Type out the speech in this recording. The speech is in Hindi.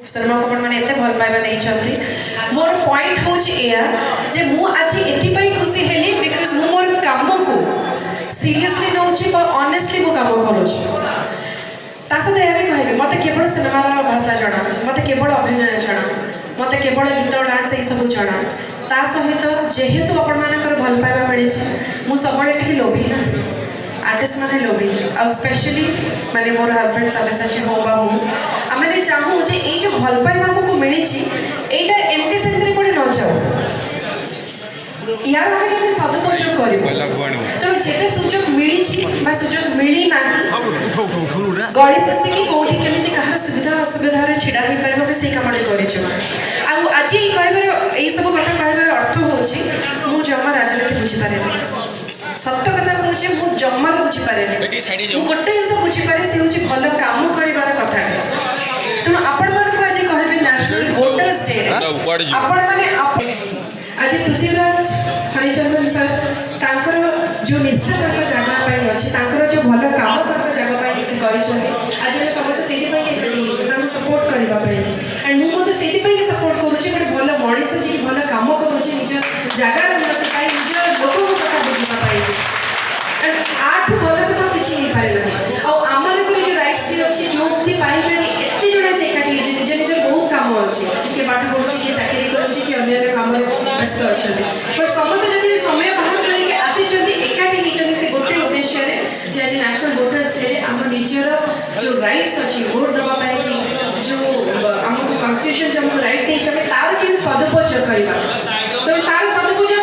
सिनेमा को मैंने एत भल पाइबा नहीं मोर पॉइंट हूँ जे मु आज एपाई खुशी हेली बिकज मु मोर काम को सीरियसली नौची ऑनेस्टली मु काम करुँच सहित यह भी कह मत केवल सिनेमार भाषा जना मत केवल अभिनय जना मत केवल गीत डांस ये सब जना ता सहित जेहेतु आपण भल पाइबा मिली मु सब लोभी ना आर्टिस्ट मैंने लोभी और स्पेशली माने मोर हस्बैंड सब्यसाची हो मैंने चाहूँ जे ये जो भल पाइबा आमको मिली यहाँ एमती सेमती कोड़े न जाओ यार आम के सदुपयोग कर तेणु जेबे सुजोग मिली सुजोग मिली ना गली पशिकी कौटी केमी कहार सुविधा असुविधा छिड़ा हो पार से कम कर आज ये सब कथा कहबार अर्थ हूँ जमा राजनीति बुझीपारे सत्य कथा कहूँ मुझे जमा बुझीपारे गोटे जिस बुझीपारे से हूँ भल कम कर कथा तेणु आपण मानक आज कहे नेशनल वोटर्स डे आपण मैंने आज पृथ्वीराज हरिचंदन सर तांकर जो निष्ठा जगह अच्छी जो भल काम जगह से कर आज समस्त से सपोर्ट करने एंड मुझे से सपोर्ट करुँच गोटे भल मनीष जी भल कम करुँच निज जगार उन्नति निज लोक कथा बुझाई एंड आठ भल कथा किसी नहीं पारे ना आमर जो राइट्स जी अच्छी जो एत जन एकाठी निज निज बहुत कम अच्छे किए पाठ पढ़ुच्छे किए चाकरी कर कम व्यस्त अच्छा बट समस्त जब समय बाहर करके आसी एकाठी से गोटे उद्देश्य जे आज नेशनल वोटर्स डे आम निजर जो राइट्स अच्छी भोट देवाई कि जो आमको कन्स्टिट्यूशन जो आमको राइट देते तार कि सदुपयोग करवा तो तार सदुपयोग